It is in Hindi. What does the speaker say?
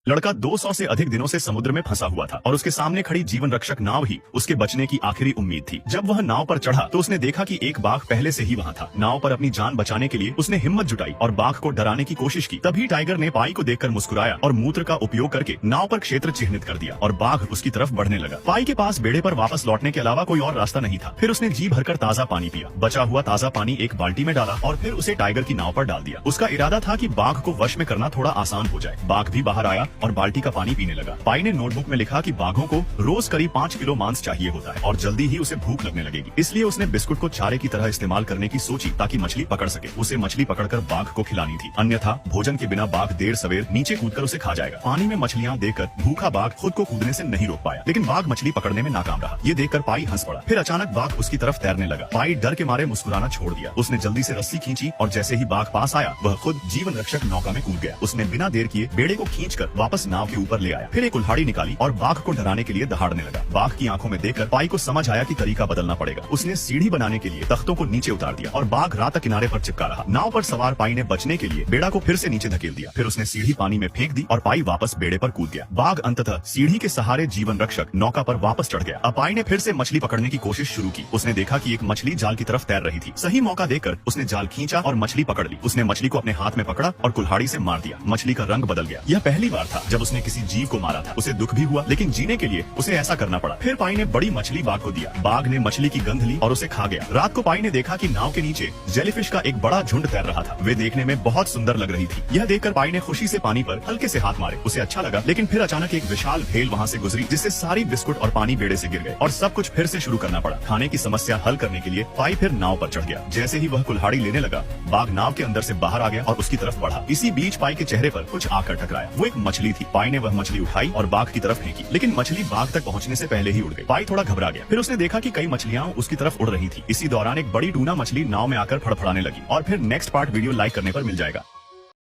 लड़का 200 से अधिक दिनों से समुद्र में फंसा हुआ था और उसके सामने खड़ी जीवन रक्षक नाव ही उसके बचने की आखिरी उम्मीद थी। जब वह नाव पर चढ़ा तो उसने देखा कि एक बाघ पहले से ही वहां था। नाव पर अपनी जान बचाने के लिए उसने हिम्मत जुटाई और बाघ को डराने की कोशिश की। तभी टाइगर ने पाई को देखकर मुस्कुराया और मूत्र का उपयोग करके नाव पर क्षेत्र चिन्हित कर दिया और बाघ उसकी तरफ बढ़ने लगा। पाई के पास बेड़े पर वापस लौटने के अलावा कोई और रास्ता नहीं था। फिर उसने जी भरकर ताजा पानी पिया। बचा हुआ ताजा पानी एक बाल्टी में डाला और फिर उसे टाइगर की नाव पर डाल दिया। उसका इरादा था कि बाघ को वश में करना थोड़ा आसान हो जाए। बाघ भी बाहर आया और बाल्टी का पानी पीने लगा। पाई ने नोटबुक में लिखा कि बाघों को रोज करीब 5 किलो मांस चाहिए होता है और जल्दी ही उसे भूख लगने लगेगी। इसलिए उसने बिस्कुट को चारे की तरह इस्तेमाल करने की सोची ताकि मछली पकड़ सके। उसे मछली पकड़कर बाघ को खिलानी थी, अन्यथा भोजन के बिना बाघ देर सवेर नीचे कूदकर उसे खा जाएगा। पानी में मछलियां देखकर भूखा बाघ खुद को कूदने से नहीं रोक पाया, लेकिन बाघ मछली पकड़ने में नाकाम रहा। ये देखकर पाई हंस पड़ा। फिर अचानक बाघ उसकी तरफ तैरने लगा। पाई डर के मारे मुस्कुराना छोड़ दिया। उसने जल्दी से रस्सी खींची और जैसे ही बाघ पास आया वह खुद जीवन रक्षक नौका में कूद गया। उसने बिना देर किए बेड़े को खींचकर वापस नाव के ऊपर ले आया। फिर एक कुल्हाड़ी निकाली और बाघ को डराने के लिए दहाड़ने लगा। बाघ की आंखों में देखकर पाई को समझ आया कि तरीका बदलना पड़ेगा। उसने सीढ़ी बनाने के लिए तख्तों को नीचे उतार दिया और बाघ रात किनारे पर चिपका रहा। नाव पर सवार पाई ने बचने के लिए बेड़ा को फिर से नीचे धकेल दिया। फिर उसने सीढ़ी पानी में फेंक दी और पाई वापस बेड़े पर कूद गया। बाघ अंततः सीढ़ी के सहारे जीवन रक्षक नौका पर वापस चढ़ गया। अब पाई ने फिर से मछली पकड़ने की कोशिश शुरू की। उसने देखा कि एक मछली जाल की तरफ तैर रही थी। सही मौका देखकर उसने जाल खींचा और मछली पकड़ ली। उसने मछली को अपने हाथ में पकड़ा और कुल्हाड़ी से मार दिया। मछली का रंग बदल गया। यह पहली बार था जब उसने किसी जीव को मारा था। उसे दुख भी हुआ, लेकिन जीने के लिए उसे ऐसा करना पड़ा। फिर पाई ने बड़ी मछली बाघ को दिया। बाघ ने मछली की गंध ली और उसे खा गया। रात को पाई ने देखा कि नाव के नीचे जेलीफिश का एक बड़ा झुंड तैर रहा था। वे देखने में बहुत सुंदर लग रही थी। यह देखकर पाई ने खुशी से पानी पर हल्के से हाथ मारे। उसे अच्छा लगा, लेकिन फिर अचानक एक विशाल भेल वहाँ से गुजरी, जिससे सारी बिस्कुट और पानी बेड़े से गिर गए और सब कुछ फिर से शुरू करना पड़ा। खाने की समस्या हल करने के लिए पाई फिर नाव पर चढ़ गया। जैसे ही वह कुल्हाड़ी लेने लगा, बाघ नाव के अंदर से बाहर आ गया और उसकी तरफ बढ़ा। इसी बीच पाई के चेहरे पर कुछ आकर टकराया। वो एक मछली थी। पाई ने वह मछली उठाई और बाघ की तरफ फेंकी, लेकिन मछली बाघ तक पहुंचने से पहले ही उड़ गई। पाई थोड़ा घबरा गया। फिर उसने देखा कि कई मछलियां उसकी तरफ उड़ रही थी। इसी दौरान एक बड़ी टूना मछली नाव में आकर फड़फड़ाने लगी। और फिर नेक्स्ट पार्ट वीडियो लाइक करने पर मिल जाएगा।